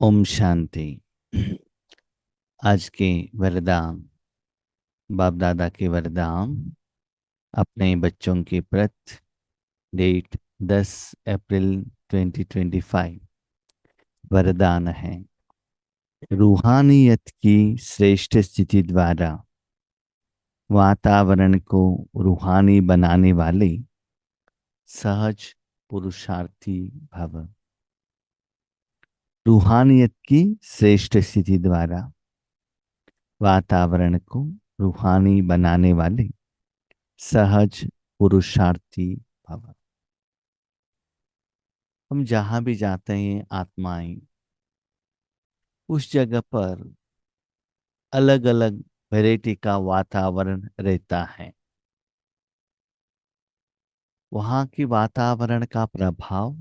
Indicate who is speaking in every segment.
Speaker 1: ओम शांति। आज के वरदान, बाप दादा के वरदान अपने बच्चों के प्रति। डेट 10 अप्रैल 2025। वरदान है, रूहानियत की श्रेष्ठ स्थिति द्वारा वातावरण को रूहानी बनाने वाले सहज पुरुषार्थी भव। रूहानियत की श्रेष्ठ स्थिति द्वारा वातावरण को रूहानी बनाने वाले सहज पुरुषार्थी भव। हम जहां भी जाते हैं आत्माएं, उस जगह पर अलग अलग वैरायटी का वातावरण रहता है। वहां की वातावरण का प्रभाव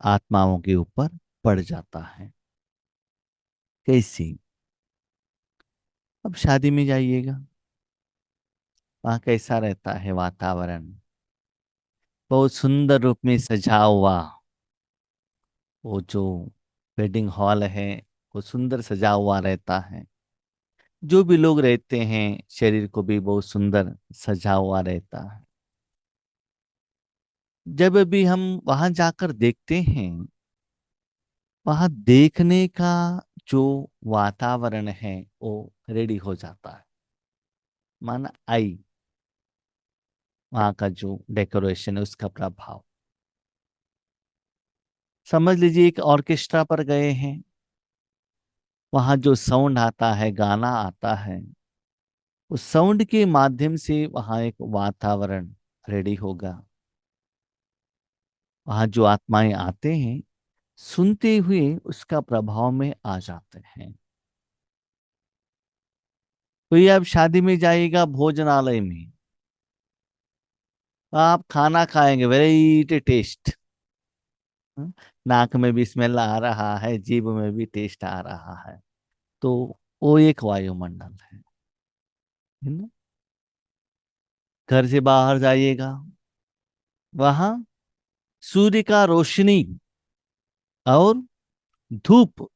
Speaker 1: आत्माओं के ऊपर पड़ जाता है। कैसी? अब शादी में जाइएगा, वहां कैसा रहता है वातावरण? बहुत सुंदर रूप में सजा हुआ वो जो वेडिंग हॉल है, वो सुंदर सजा हुआ रहता है। जो भी लोग रहते हैं, शरीर को भी बहुत सुंदर सजा हुआ रहता है। जब भी हम वहां जाकर देखते हैं, वहां देखने का जो वातावरण है वो रेडी हो जाता है। माना आई, वहां का जो डेकोरेशन है उसका प्रभाव। समझ लीजिए एक ऑर्केस्ट्रा पर गए हैं, वहां जो साउंड आता है, गाना आता है, उस साउंड के माध्यम से वहां एक वातावरण रेडी होगा। वहां जो आत्माएं आते हैं, सुनते हुए उसका प्रभाव में आ जाते हैं। तो ये आप शादी में जाइएगा, भोजनालय में आप खाना खाएंगे, वेराइटी टेस्ट। नाक में भी स्मेल आ रहा है, जीभ में भी टेस्ट आ रहा है। तो वो एक वायुमंडल है ना। घर से बाहर जाइएगा, वहां सूर्य का रोशनी और धूप,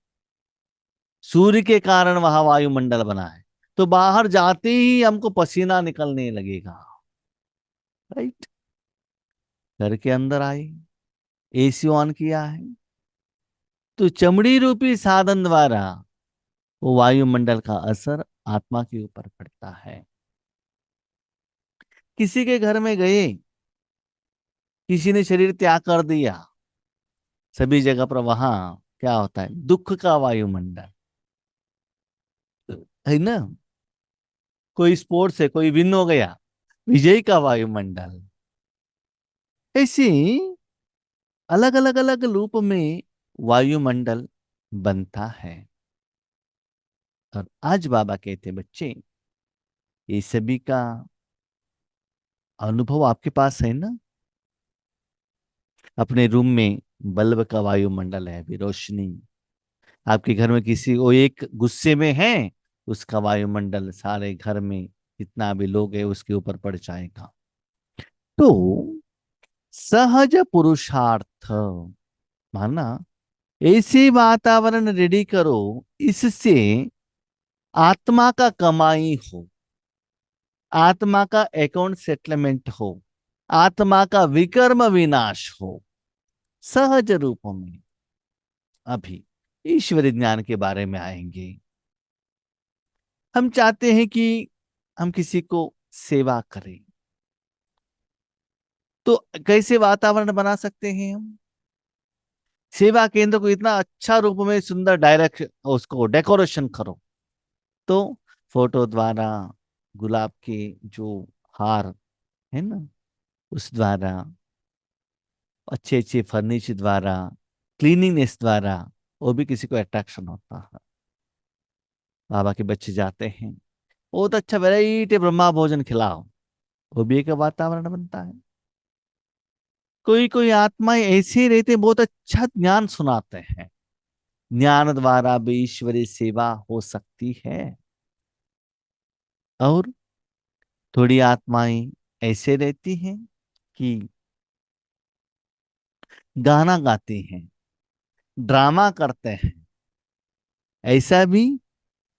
Speaker 1: सूर्य के कारण वहां वायुमंडल बना है। तो बाहर जाते ही हमको पसीना निकलने लगेगा, राइट। घर के अंदर आए, एसी ऑन किया है, तो चमड़ी रूपी साधन द्वारा वो वायुमंडल का असर आत्मा के ऊपर पड़ता है। किसी के घर में गए, किसी ने शरीर त्याग कर दिया, सभी जगह पर वहां क्या होता है? दुख का वायुमंडल है ना। कोई स्पोर्ट्स है, कोई विन हो गया, विजय का वायुमंडल। ऐसी अलग अलग अलग रूप में वायुमंडल बनता है। और आज बाबा कहते, बच्चे ये सभी का अनुभव आपके पास है ना। अपने रूम में बल्ब का वायुमंडल है, अभी रोशनी। आपके घर में किसी को एक गुस्से में है, उसका वायुमंडल सारे घर में जितना भी लोग है उसके ऊपर पड़ जाएगा। तो सहज पुरुषार्थ माना, ऐसे वातावरण रेडी करो, इससे आत्मा का कमाई हो, आत्मा का अकाउंट सेटलमेंट हो, आत्मा का विकर्म विनाश हो, सहज रूप में। अभी ईश्वरी ज्ञान के बारे में आएंगे। हम चाहते हैं कि हम किसी को सेवा करें, तो कैसे वातावरण बना सकते हैं हम? सेवा केंद्र को इतना अच्छा रूप में सुंदर डायरेक्ट उसको डेकोरेशन करो। तो फोटो द्वारा, गुलाब के जो हार है ना, उस द्वारा, अच्छे अच्छे फर्नीचर द्वारा, क्लीनिंगनेस द्वारा, वो भी किसी को अट्रैक्शन होता है। बाबा के बच्चे जाते हैं, बहुत अच्छा वैरायटी ब्रह्मा भोजन खिलाओ, वो भी एक वातावरण बनता है। कोई कोई आत्माएं ऐसे रहते हैं, बहुत अच्छा ज्ञान सुनाते हैं, ज्ञान द्वारा भी ईश्वरीय सेवा हो सकती है। और थोड़ी आत्माएं ऐसे रहती हैं कि गाना गाती हैं, ड्रामा करते हैं, ऐसा भी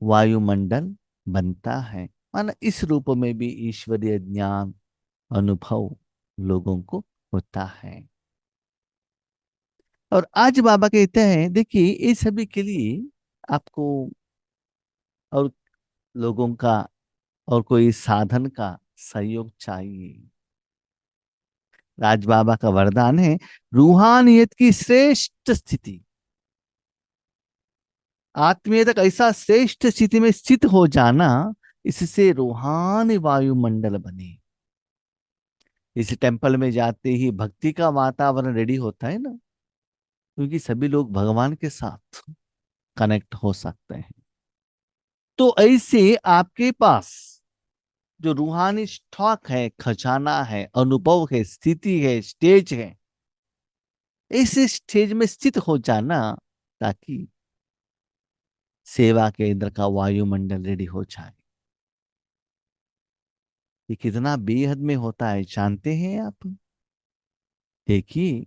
Speaker 1: वायुमंडल बनता है। माना इस रूप में भी ईश्वरीय ज्ञान अनुभव लोगों को होता है। और आज बाबा कहते हैं, देखिए ये सभी के लिए आपको और लोगों का और कोई साधन का सहयोग चाहिए। राज बाबा का वरदान है, रूहानियत की श्रेष्ठ स्थिति, आत्मीयता का ऐसा श्रेष्ठ स्थिति में स्थित हो जाना, इससे रूहानी वायुमंडल बने। इस टेम्पल में जाते ही भक्ति का वातावरण रेडी होता है ना, क्योंकि सभी लोग भगवान के साथ कनेक्ट हो सकते हैं। तो ऐसे आपके पास जो रूहानी स्टॉक है, खजाना है, अनुभव है, स्थिति है, स्टेज है, इस स्टेज में स्थित हो जाना, ताकि सेवा के अंदर का वायुमंडल रेडी हो जाए। ये कितना बेहद में होता है जानते हैं आप? देखिए,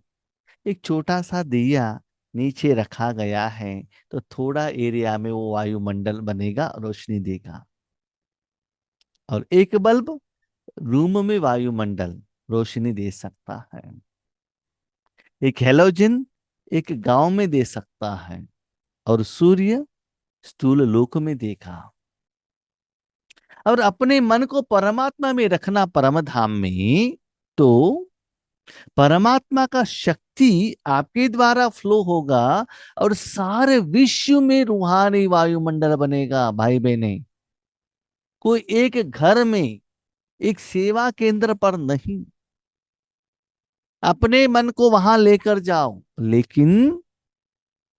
Speaker 1: एक छोटा सा दिया नीचे रखा गया है, तो थोड़ा एरिया में वो वायुमंडल बनेगा, रोशनी देगा। और एक बल्ब रूम में वायुमंडल रोशनी दे सकता है। एक हेलोजन एक गांव में दे सकता है, और सूर्य स्थूल लोक में देखा। और अपने मन को परमात्मा में रखना, परम धाम में, तो परमात्मा का शक्ति आपके द्वारा फ्लो होगा, और सारे विश्व में रूहानी वायुमंडल बनेगा। भाई बहने, कोई एक घर में, एक सेवा केंद्र पर नहीं, अपने मन को वहां लेकर जाओ, लेकिन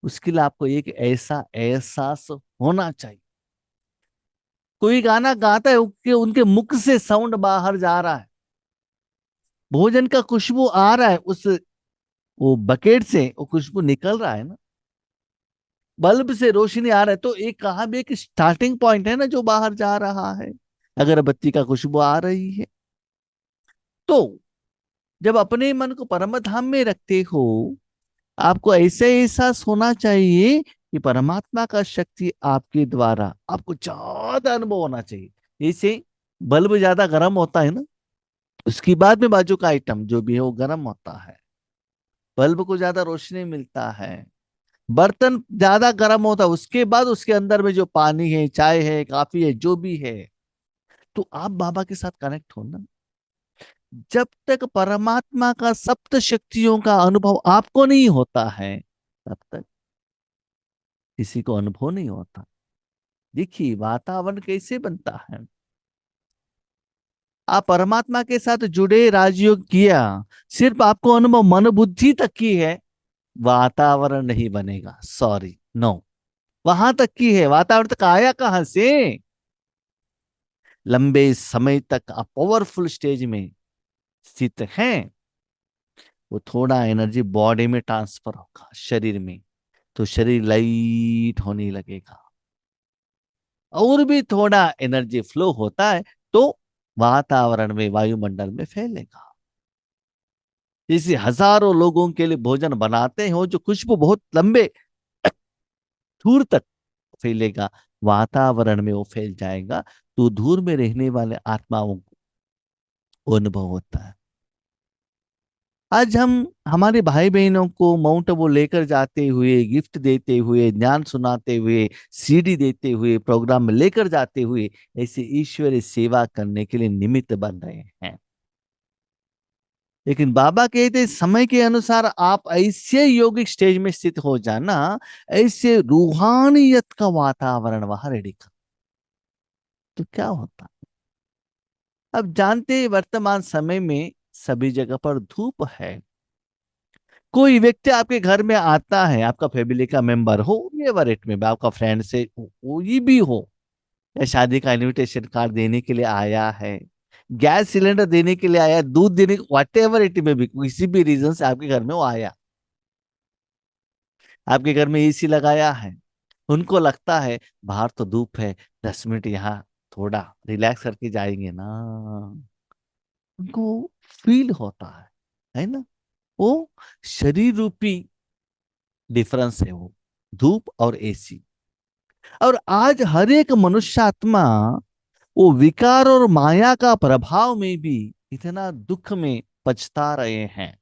Speaker 1: उसके लिए आपको एक ऐसा एहसास होना चाहिए। कोई गाना गाता है, उनके उनके मुख से साउंड बाहर जा रहा है, भोजन का खुशबू आ रहा है, उस वो बकेट से वो खुशबू निकल रहा है ना, बल्ब से रोशनी आ रहा है, तो एक कहा भी एक स्टार्टिंग पॉइंट है ना जो बाहर जा रहा है। अगरबत्ती का खुशबू आ रही है। तो जब अपने मन को परम धाम में रखते हो, आपको ऐसे एहसास होना चाहिए कि परमात्मा का शक्ति आपके द्वारा आपको ज्यादा अनुभव होना चाहिए। जैसे बल्ब ज्यादा गर्म होता है ना, उसके बाद में बाजू का आइटम जो भी है वो गर्म होता है, बल्ब को ज्यादा रोशनी मिलता है। बर्तन ज्यादा गर्म होता है, उसके बाद उसके अंदर में जो पानी है, चाय है, काफी है, जो भी है, तो आप बाबा के साथ कनेक्ट हो ना। जब तक परमात्मा का सप्त शक्तियों का अनुभव आपको नहीं होता है, तब तक किसी को अनुभव नहीं होता। देखिए वातावरण कैसे बनता है। आप परमात्मा के साथ जुड़े, राजयोग किया, सिर्फ आपको अनुभव मन बुद्धि तक की है, वातावरण नहीं बनेगा। सॉरी, नो, वहां तक की है, वातावरण तक आया कहां से? लंबे समय तक आप पावरफुल स्टेज में स्थित हैं, वो थोड़ा एनर्जी बॉडी में ट्रांसफर होगा, शरीर में, तो शरीर लाइट होने लगेगा। और भी थोड़ा एनर्जी फ्लो होता है, तो वातावरण में, वायुमंडल में फैलेगा। जैसे हजारों लोगों के लिए भोजन बनाते हो, जो खुशबू बहुत लंबे दूर तक फैलेगा, वातावरण में वो फैल जाएगा, तो दूर में रहने वाले आत्माओं को वो अनुभव होता है। आज हम हमारे भाई बहनों को माउंट आबू लेकर जाते हुए, गिफ्ट देते हुए, ज्ञान सुनाते हुए, सीडी देते हुए, प्रोग्राम में लेकर जाते हुए, ऐसे ईश्वरीय सेवा करने के लिए निमित्त बन रहे हैं। लेकिन बाबा कहते हैं, समय के अनुसार आप ऐसे योगिक स्टेज में स्थित हो जाना, ऐसे रूहानियत का वातावरण वहां रेडी कर, तो क्या होता? अब जानते हैं, वर्तमान समय में सभी जगह पर धूप है। कोई व्यक्ति आपके घर में आता है, आपका फैमिली का मेंबर हो, ये वरेट में आपका फ्रेंड से कोई भी हो, या शादी का इनविटेशन कार्ड देने के लिए आया है, गैस सिलेंडर देने के लिए आया, दूध देने, वट एवर इट में भी, किसी भी रीजन से आपके घर में वो आया, आपके घर में एसी लगाया है, उनको लगता है बाहर तो धूप है, 10 मिनट यहाँ थोड़ा रिलैक्स करके जाएंगे ना, उनको फील होता है ना? वो शरीर रूपी डिफरेंस है वो, धूप और एसी। और आज हर एक मनुष्यात्मा वो विकार और माया का प्रभाव में भी इतना दुख में पछता रहे हैं।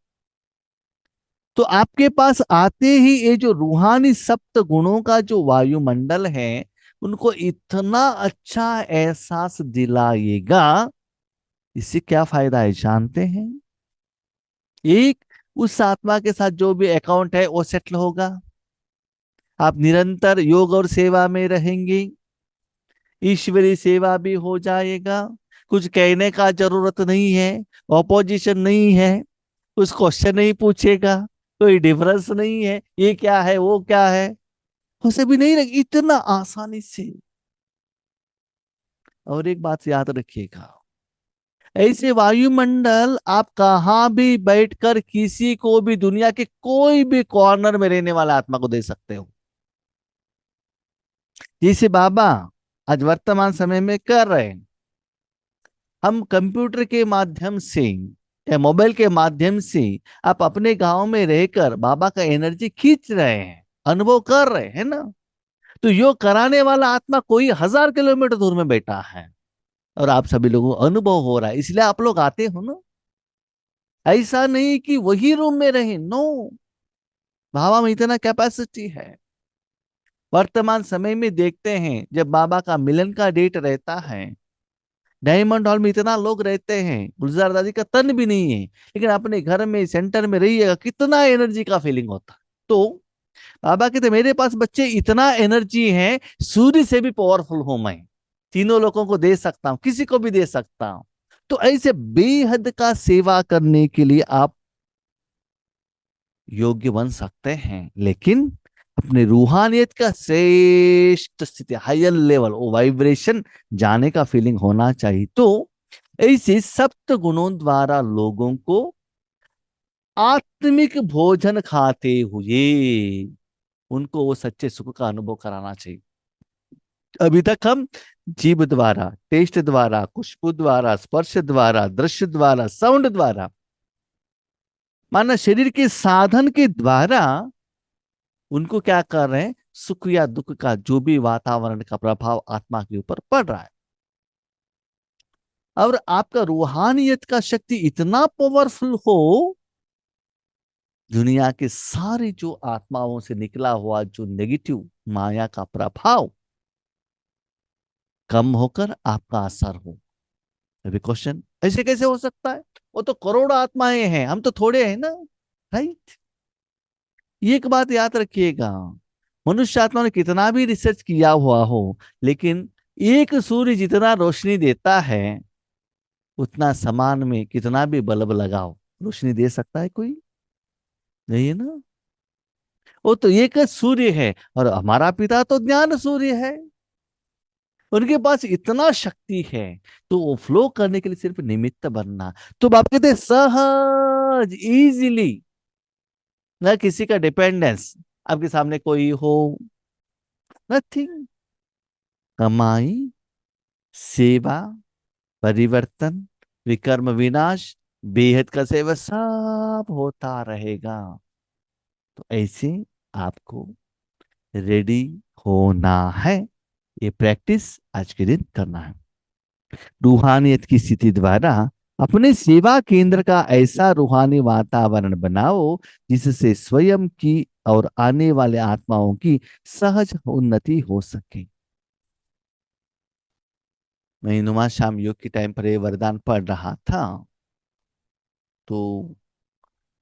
Speaker 1: तो आपके पास आते ही ये जो रूहानी सप्त गुणों का जो वायुमंडल है, उनको इतना अच्छा एहसास दिलाएगा। इससे क्या फायदा है जानते हैं? एक, उस आत्मा के साथ जो भी अकाउंट है वो सेटल होगा। आप निरंतर योग और सेवा में रहेंगे, ईश्वरीय सेवा भी हो जाएगा। कुछ कहने का जरूरत नहीं है, ऑपोजिशन नहीं है, कुछ क्वेश्चन नहीं पूछेगा, कोई डिफरेंस नहीं है, ये क्या है वो क्या है, उसे भी नहीं रख इतना आसानी से। और एक बात याद रखिएगा, ऐसे वायुमंडल आप कहां भी बैठकर किसी को भी दुनिया के कोई भी कॉर्नर में रहने वाला आत्मा को दे सकते हो। जैसे बाबा आज वर्तमान समय में कर रहे हैं, हम कंप्यूटर के माध्यम से या मोबाइल के माध्यम से आप अपने गांव में रहकर बाबा का एनर्जी खींच रहे हैं, अनुभव कर रहे हैं ना। तो योग कराने वाला आत्मा कोई 1000 किलोमीटर दूर में बैठा है और आप सभी लोगों को अनुभव हो रहा है, इसलिए आप लोग आते हो ना। ऐसा नहीं कि वही रूम में रहे, नो, बाबा में इतना कैपेसिटी है। वर्तमान समय में देखते हैं जब बाबा का मिलन का डेट रहता है, डायमंड हॉल में इतना लोग रहते हैं, गुलजार दादी का तन भी नहीं है, लेकिन अपने घर में सेंटर में रहिएगा कितना एनर्जी का फीलिंग होता है। तो बाबा कहते मेरे पास बच्चे इतना एनर्जी है, सूर्य से भी पावरफुल हूं मैं, तीनों लोगों को दे सकता हूं, किसी को भी दे सकता हूं। तो ऐसे बेहद का सेवा करने के लिए आप योग्य बन सकते हैं, लेकिन अपने रूहानियत का श्रेष्ठ स्थिति, हायर लेवल, वो वाइब्रेशन जाने का फीलिंग होना चाहिए। तो ऐसे सप्त गुणों द्वारा लोगों को आत्मिक भोजन खाते हुए उनको वो सच्चे सुख का अनुभव कराना चाहिए। अभी तक हम जीभ द्वारा, टेस्ट द्वारा, खुशबू द्वारा, स्पर्श द्वारा, दृश्य द्वारा, साउंड द्वारा, माना शरीर के साधन के द्वारा उनको क्या कर रहे हैं, सुख या दुख का जो भी वातावरण का प्रभाव आत्मा के ऊपर पड़ रहा है। और आपका रूहानियत का शक्ति इतना पावरफुल हो, दुनिया के सारे जो आत्माओं से निकला हुआ जो नेगेटिव माया का प्रभाव कम होकर आपका असर हो। अभी क्वेश्चन, ऐसे कैसे हो सकता है? वो तो करोड़ों आत्माएं हैं, हम तो थोड़े हैं ना, राइट? एक बात याद रखिएगा, मनुष्य आत्मा ने कितना भी रिसर्च किया हुआ हो, लेकिन एक सूर्य जितना रोशनी देता है उतना समान में कितना भी बल्ब लगाओ, रोशनी दे सकता है कोई? नहीं है ना। वो तो एक सूर्य है, और हमारा पिता तो ज्ञान सूर्य है, उनके पास इतना शक्ति है। तो वो फ्लो करने के लिए सिर्फ निमित्त बनना। तो बाप कहते हैं सहज इजीली, ना किसी का डिपेंडेंस, आपके सामने कोई हो, नथिंग, कमाई, सेवा, परिवर्तन, विकर्म विनाश, बेहद का सेवा सब होता रहेगा। तो ऐसे आपको रेडी होना है, ये प्रैक्टिस आज के दिन करना है। रूहानियत की स्थिति द्वारा अपने सेवा केंद्र का ऐसा रूहानी वातावरण बनाओ जिससे स्वयं की और आने वाले आत्माओं की सहज उन्नति हो सके। मैं नुमा शाम योग के टाइम पर ये वरदान पढ़ रहा था, तो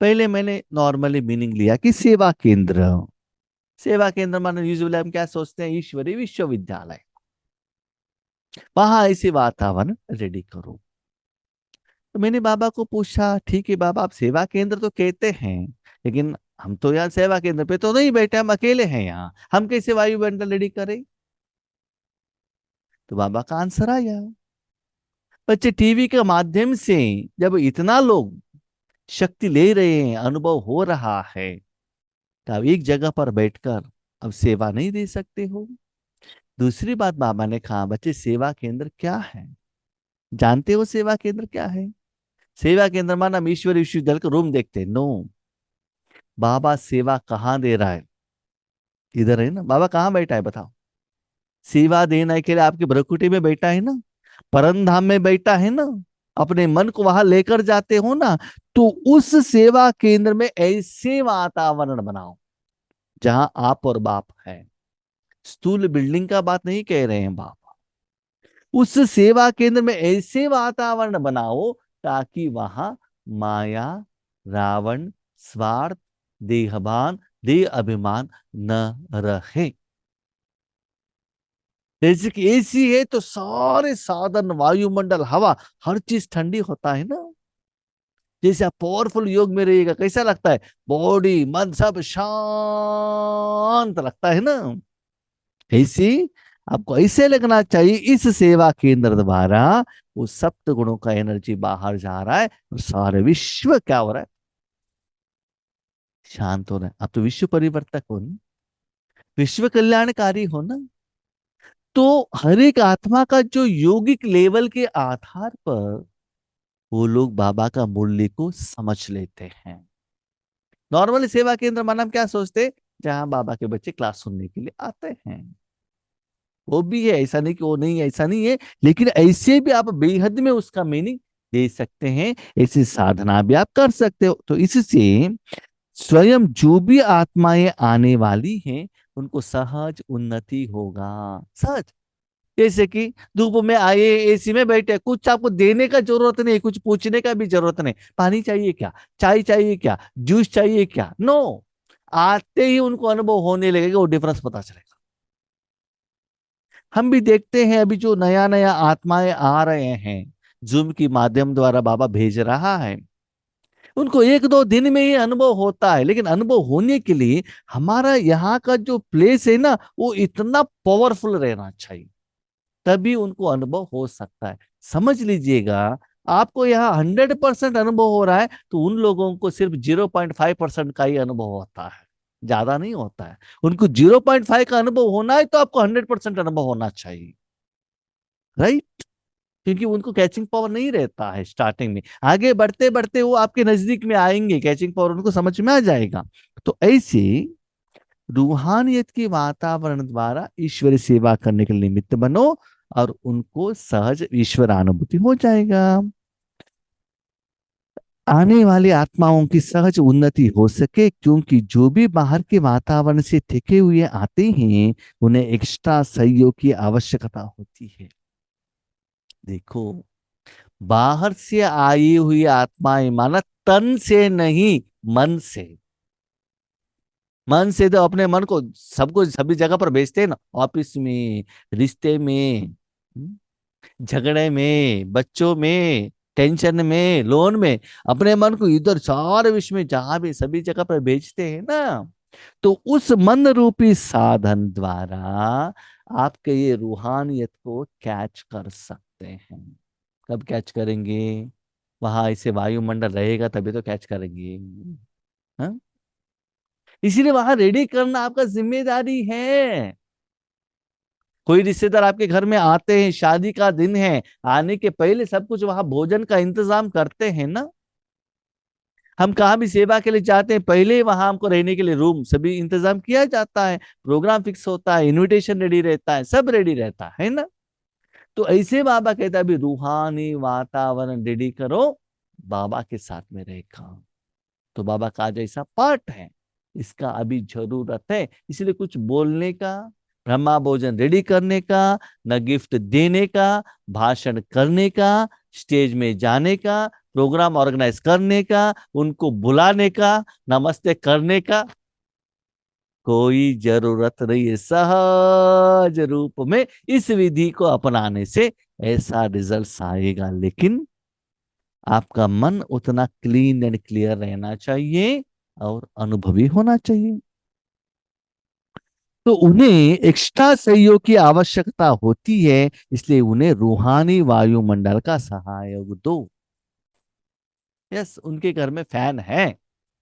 Speaker 1: पहले मैंने नॉर्मली मीनिंग लिया कि सेवा केंद्र, सेवा केंद्र माने यूजुअली हम क्या सोचते हैं, ईश्वरीय विश्वविद्यालय, वहां ऐसे वातावरण रेडी करो। तो मैंने बाबा को पूछा, ठीक है बाबा, आप सेवा केंद्र तो कहते हैं, लेकिन हम तो यहाँ सेवा केंद्र पे तो नहीं बैठे, हम अकेले हैं यहाँ, हम कैसे वायुमंडल रेडी करें? तो बाबा का आंसर आया, बच्चे टीवी के माध्यम से जब इतना लोग शक्ति ले रहे हैं, अनुभव हो रहा है, तो आप एक जगह पर बैठकर अब सेवा नहीं दे सकते हो? दूसरी बात बाबा ने कहा, बच्चे सेवा केंद्र क्या है, जानते हो सेवा केंद्र क्या है? सेवा केंद्र माना हम ईश्वर विश्वविद्यालय का रूम देखते हैं, नो। बाबा सेवा कहाँ दे रहा है? इधर है ना, बाबा कहाँ बैठा है बताओ? सेवा देने के लिए आपके भ्रकुटी में बैठा है ना, परम धाम में बैठा है ना, अपने मन को वहां लेकर जाते हो ना। तो उस सेवा केंद्र में ऐसे वातावरण बनाओ जहां आप और बाप है। स्थूल बिल्डिंग का बात नहीं कह रहे हैं बाप। उस सेवा केंद्र में ऐसे वातावरण बनाओ ताकि वहां माया, रावण, स्वार्थ, देहभान, देह अभिमान न रहे। जैसे कि एसी है तो सारे साधन, वायुमंडल, हवा, हर चीज ठंडी होता है ना। जैसे आप पावरफुल योग में रहिएगा कैसा लगता है, बॉडी मन सब शांत लगता है ना। ऐसे आपको ऐसे लगना चाहिए इस सेवा केंद्र द्वारा वो सप्त गुणों का एनर्जी बाहर जा रहा है और सारे विश्व क्या हो रहा है, शांत हो रहा है। आप तो विश्व परिवर्तक हो ना, विश्व कल्याणकारी हो ना। तो हर एक आत्मा का जो योगिक लेवल के आधार पर वो लोग बाबा का मूल्य को समझ लेते हैं। नॉर्मली सेवा केंद्र माना हम क्या सोचते, जहां बाबा के बच्चे क्लास सुनने के लिए आते हैं। वो भी है, ऐसा नहीं कि वो नहीं है, ऐसा नहीं है, लेकिन ऐसे भी आप बेहद में उसका मीनिंग दे सकते हैं। ऐसी साधना भी आप कर सकते हो। तो इससे स्वयं जो भी आत्माएं आने वाली हैं उनको सहज उन्नति होगा। सहज। जैसे कि धूप में आए, एसी में बैठे, कुछ आपको देने का जरूरत नहीं, कुछ पूछने का भी जरूरत नहीं। पानी चाहिए क्या, चाय चाहिए क्या, जूस चाहिए क्या, नो। आते ही उनको अनुभव होने लगेगा, वो डिफरेंस पता चलेगा। हम भी देखते हैं अभी जो नया नया आत्माएं आ रहे हैं, जूम की माध्यम द्वारा बाबा भेज रहा है, उनको एक दो दिन में ही अनुभव होता है। लेकिन अनुभव होने के लिए हमारा यहाँ का जो प्लेस है ना वो इतना पावरफुल रहना चाहिए, तभी उनको अनुभव हो सकता है। समझ लीजिएगा, आपको यहाँ 100% अनुभव हो रहा है तो उन लोगों को सिर्फ 0.5% का ही अनुभव होता है, ज्यादा नहीं होता है। उनको 0.5 का अनुभव होना है तो आपको 100% अनुभव होना चाहिए, राइट? क्योंकि उनको कैचिंग पावर नहीं रहता है स्टार्टिंग में। आगे बढ़ते बढ़ते वो आपके नजदीक में आएंगे, कैचिंग पावर उनको समझ में आ जाएगा। तो ऐसे रूहानियत के वातावरण द्वारा ईश्वरी सेवा करने के निमित्त बनो और उनको सहज ईश्वर अनुभूति हो जाएगा। आने वाली आत्माओं की सहज उन्नति हो सके, क्योंकि जो भी बाहर के वातावरण से थके हुए आते हैं उन्हें एक्स्ट्रा सहयोग की आवश्यकता होती है। देखो, बाहर से आई हुई आत्माएं माना तन से नहीं, मन से। मन से तो अपने मन को सबको सभी जगह पर भेजते हैं ना, ऑफिस में, रिश्ते में, झगड़े में, बच्चों में, टेंशन में, लोन में, अपने मन को इधर सारे विश्व में जहां भी सभी जगह पर भेजते हैं ना। तो उस मन रूपी साधन द्वारा आपके ये रूहानियत को कैच कर सकते हैं। कब कैच करेंगे? वहां ऐसे वायुमंडल रहेगा तभी तो कैच करेंगे। हाँ? इसीलिए वहां रेडी करना आपका जिम्मेदारी है। कोई रिश्तेदार आपके घर में आते हैं, शादी का दिन है, आने के पहले सब कुछ वहां भोजन का इंतजाम करते हैं ना। हम कहाँ भी सेवा के लिए जाते हैं, पहले ही वहां हमको रहने के लिए रूम सभी इंतजाम किया जाता है, प्रोग्राम फिक्स होता है, इनविटेशन रेडी रहता है, सब रेडी रहता है ना। तो ऐसे बाबा कहता है अभी रूहानी वातावरण रेडी करो, बाबा के साथ में रहेगा। तो बाबा का आज ऐसा पार्ट है, इसका अभी जरूरत है। इसलिए कुछ बोलने का, ब्रह्मा भोजन रेडी करने का, न गिफ्ट देने का, भाषण करने का, स्टेज में जाने का, प्रोग्राम ऑर्गेनाइज करने का, उनको बुलाने का, नमस्ते करने का कोई जरूरत नहीं है। सहज रूप में इस विधि को अपनाने से ऐसा रिजल्ट आएगा। लेकिन आपका मन उतना क्लीन एंड क्लियर रहना चाहिए और अनुभवी होना चाहिए। तो उन्हें एक्स्ट्रा सहयोग की आवश्यकता होती है, इसलिए उन्हें रूहानी वायुमंडल का सहयोग दो। यस, उनके घर में फैन है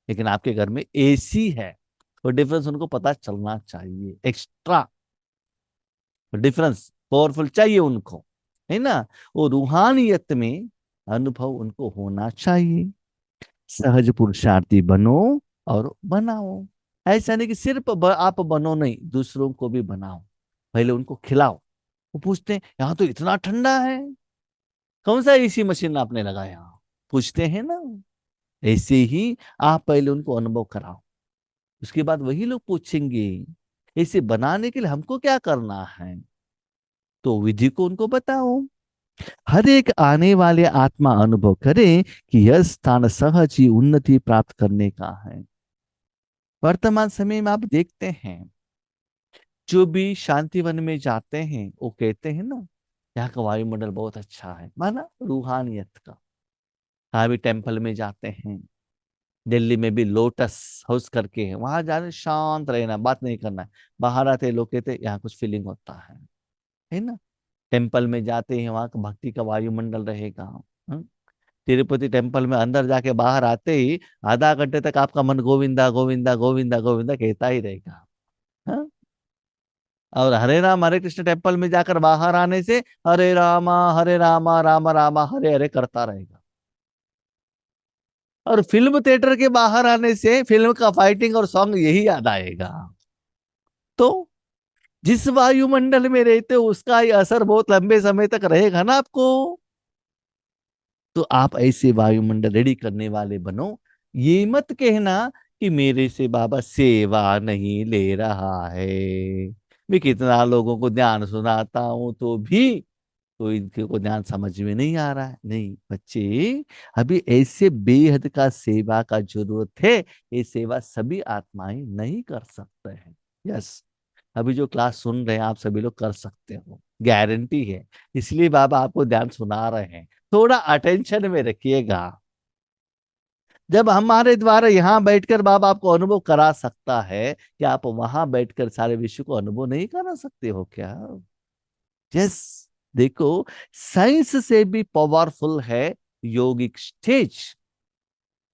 Speaker 1: लेकिन आपके घर में एसी है। वो डिफरेंस उनको पता चलना चाहिए। एक्स्ट्रा डिफरेंस पावरफुल चाहिए उनको, है ना। वो रूहानियत में अनुभव उनको होना चाहिए। सहज पुरुषार्थी बनो और बनाओ। ऐसा नहीं कि सिर्फ आप बनो, नहीं, दूसरों को भी बनाओ, पहले उनको खिलाओ। वो पूछते हैं यहाँ तो इतना ठंडा है, कौन सा एसी मशीन आपने लगाया, पूछते हैं ना। ऐसे ही आप पहले उनको अनुभव कराओ, उसके बाद वही लोग पूछेंगे इसे बनाने के लिए हमको क्या करना है, तो विधि को उनको बताओ। हर एक आने वाले आत्मा अनुभव करे कि यह स्थान सहज ही उन्नति प्राप्त करने का है। वर्तमान समय में आप देखते हैं, जो भी शांति वन में जाते हैं वो कहते हैं ना, यहाँ का वायुमंडल बहुत अच्छा है, माना रूहानियत का। कहाँ भी टेम्पल में जाते हैं, दिल्ली में भी लोटस हाउस करके है, वहां जाने शांत रहना, बात नहीं करना है। बाहर आते लोग कहते यहाँ कुछ फीलिंग होता है ना। टेम्पल में जाते हैं, वहां का भक्ति का वायुमंडल रहेगा। हम्म? तिरुपति टेम्पल में अंदर जाके बाहर आते ही आधा घंटे तक आपका मन गोविंदा गोविंदा गोविंदा गोविंदा कहता ही रहेगा। हाँ? और हरे राम हरे कृष्ण टेम्पल में जाकर बाहर आने से हरे रामा राम रामा हरे हरे करता रहेगा। और फिल्म थिएटर के बाहर आने से फिल्म का फाइटिंग और सॉन्ग यही याद आएगा। तो जिस वायुमंडल में रहते हो उसका ही असर बहुत लंबे समय तक रहेगा ना आपको। तो आप ऐसे वायुमंडल रेडी करने वाले बनो। ये मत कहना कि मेरे से बाबा सेवा नहीं ले रहा है, मैं कितना लोगों को ध्यान सुनाता हूं तो भी तो इनके को ध्यान समझ में नहीं आ रहा है। नहीं बच्चे, अभी ऐसे बेहद का सेवा का जरूरत है। ये सेवा सभी आत्माएं नहीं कर सकते हैं। यस, अभी जो क्लास सुन रहे हैं आप सभी लोग कर सकते हो, गारंटी है। इसलिए बाबा आपको ध्यान सुना रहे हैं, थोड़ा अटेंशन में रखिएगा। जब हमारे द्वारा यहाँ बैठकर बाबा आपको अनुभव करा सकता है, कि आप वहां बैठकर सारे विश्व को अनुभव नहीं करा सकते हो क्या? यस, देखो, साइंस से भी पावरफुल है योगिक स्टेज,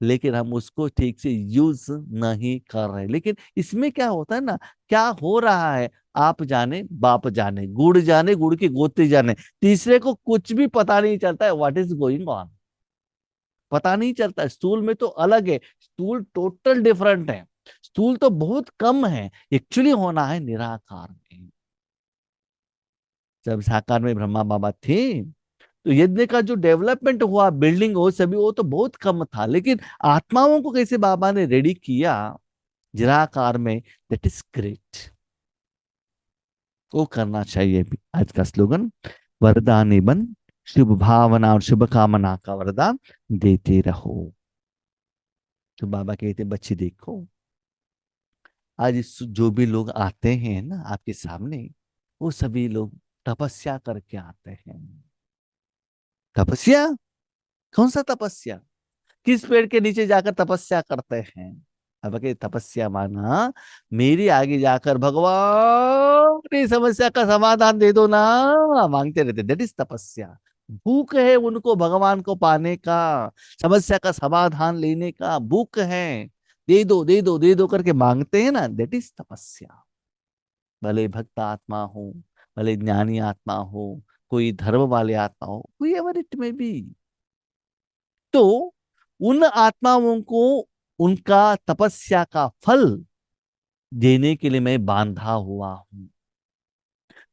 Speaker 1: लेकिन हम उसको ठीक से यूज नहीं कर रहे। लेकिन इसमें क्या होता है ना, क्या हो रहा है आप जाने बाप जाने, गुड़ जाने गुड़ की गोती जाने, तीसरे को कुछ भी पता नहीं चलता है व्हाट इज गोइंग ऑन, पता नहीं चलता। स्टूल में तो अलग है, स्टूल टोटल डिफरेंट है, स्टूल तो बहुत कम है, एक्चुअली होना है निराकार में। जब साकार में ब्रह्मा बाबा थे, तो यज्ञ का जो डेवलपमेंट हुआ, बिल्डिंग हो सभी, वो तो बहुत कम था, लेकिन आत्माओं को कैसे बाबा ने रेडी किया निराकार में, दैट इज ग्रेट। वो करना चाहिए भी। आज का स्लोगन, वरदानी बन, शुभ भावना और शुभ कामना का वरदान देते रहो। तो बाबा कहते बच्चे देखो, आज जो भी लोग आते हैं ना आपके सामने, वो सभी लोग तपस्या करके आते हैं। तपस्या? कौन सा तपस्या? किस पेड़ के नीचे जाकर तपस्या करते हैं? अब के तपस्या माना मेरी आगे जाकर भगवान इस समस्या का समाधान दे दो ना, मांगते रहते, दैट इज तपस्या। भूख है उनको भगवान को पाने का, समस्या का समाधान लेने का भूख है। दे दो दे दो दे दो करके मांगते हैं ना, दैट इज तपस्या। भले भक्त आत्मा हो, भले ज्ञानी आत्मा हो, कोई धर्म वाले आत्मा हो, कोई एवर इट में बी, तो उन आत्माओं को उनका तपस्या का फल देने के लिए मैं बांधा हुआ हूं।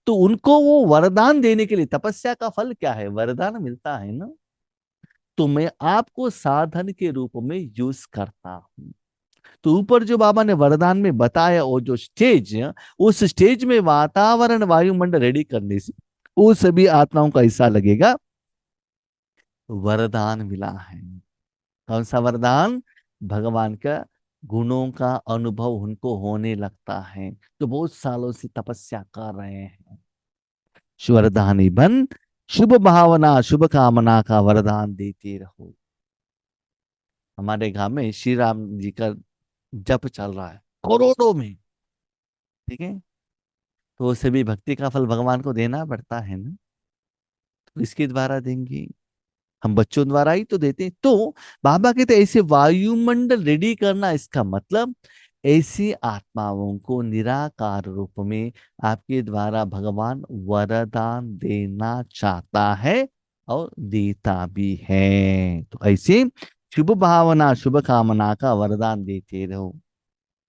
Speaker 1: तो उनको वो वरदान देने के लिए, तपस्या का फल क्या है, वरदान मिलता है ना, तो मैं आपको साधन के रूप में यूज करता हूं। तो ऊपर जो बाबा ने वरदान में बताया, वो जो स्टेज, उस स्टेज में वातावरण वायुमंडल रेडी करने से वो सभी आत्माओं का हिस्सा लगेगा, वरदान मिला है। कौन सा वरदान? भगवान का गुणों का अनुभव उनको होने लगता है, जो बहुत सालों से तपस्या कर रहे हैं। वरदानी बन, शुभ भावना शुभ कामना का वरदान देते रहो। हमारे गांव में श्री राम जी का जप चल रहा है करोड़ों में, ठीक है। तो उसे भी भक्ति का फल भगवान को देना पड़ता है ना, तो इसके द्वारा देंगे, हम बच्चों द्वारा ही तो देते हैं। तो बाबा कहते ऐसे वायुमंडल रेडी करना, इसका मतलब ऐसी आत्माओं को निराकार रूप में आपके द्वारा भगवान वरदान देना चाहता है और देता भी है। तो ऐसे शुभ भावना शुभ कामना का वरदान देते रहो।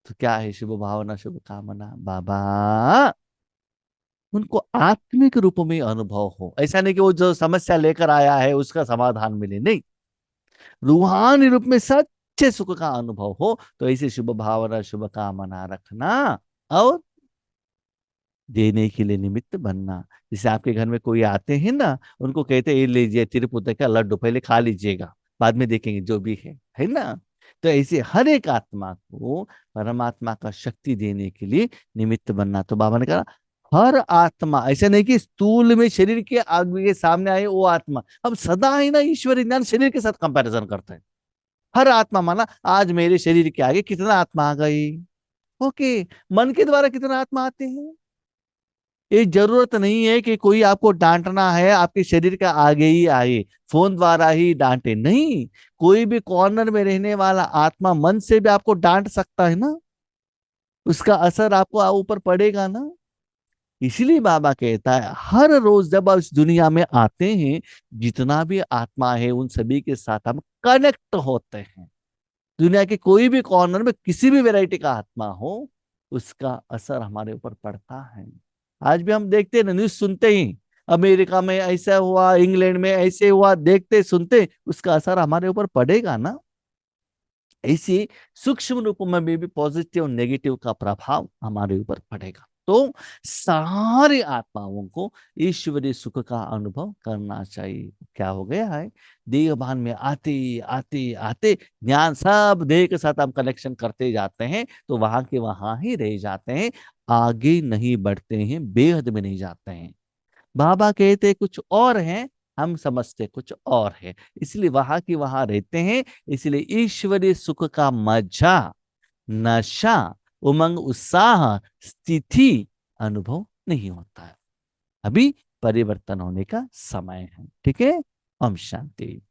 Speaker 1: तो क्या है शुभ भावना, शुभ कामना? बाबा उनको आत्मिक रूप में अनुभव हो। ऐसा नहीं कि वो जो समस्या लेकर आया है उसका समाधान मिले, नहीं, रूहानी रूप में सच्चे सुख का अनुभव हो। तो ऐसे शुभ भावना, शुभ कामना रखना और देने के लिए निमित्त बनना। जैसे आपके घर में कोई आते हैं ना, उनको कहते हैं ये लीजिए तिरुपति का लड्डू, पहले खा लीजिएगा, बाद में देखेंगे जो भी है ना। तो ऐसे हर एक आत्मा को परमात्मा का शक्ति देने के लिए निमित्त बनना। तो बाबा ने कहा हर आत्मा, ऐसा नहीं कि स्थूल में शरीर के आगे के सामने आए वो आत्मा, हम सदा ही ना ईश्वरी ज्ञान शरीर के साथ कंपैरिजन करते हैं। हर आत्मा माना आज मेरे शरीर के आगे कितना आत्मा आ गई, ओके, मन के द्वारा कितना आत्मा आते हैं। ये जरूरत नहीं है कि कोई आपको डांटना है आपके शरीर के आगे ही आए, फोन द्वारा ही डांटे, नहीं, कोई भी कॉर्नर में रहने वाला आत्मा मन से भी आपको डांट सकता है ना, उसका असर आपको ऊपर पड़ेगा ना। इसलिए बाबा कहता है हर रोज जब आप इस दुनिया में आते हैं, जितना भी आत्मा है उन सभी के साथ हम कनेक्ट होते हैं। दुनिया के कोई भी कॉर्नर में किसी भी वैरायटी का आत्मा हो, उसका असर हमारे ऊपर पड़ता है। आज भी हम देखते हैं ना, न्यूज सुनते ही अमेरिका में ऐसा हुआ, इंग्लैंड में ऐसे हुआ, देखते सुनते उसका असर हमारे ऊपर पड़ेगा ना। ऐसे सूक्ष्म रूप में भी पॉजिटिव और नेगेटिव का प्रभाव हमारे ऊपर पड़ेगा। तो सारी आत्माओं को ईश्वरीय सुख का अनुभव करना चाहिए। क्या हो गया है, देहभान में आते आते आते ज्ञान सब देह के साथ हम कनेक्शन करते जाते हैं, तो वहां के वहां ही रह जाते हैं, आगे नहीं बढ़ते हैं, बेहद में नहीं जाते हैं। बाबा कहते कुछ और है, हम समझते कुछ और है, इसलिए वहां की वहां रहते हैं। इसलिए ईश्वरीय सुख का मजा, नशा, उमंग, उत्साह, स्थिति अनुभव नहीं होता है। अभी परिवर्तन होने का समय है। ठीक है। ओम शांति।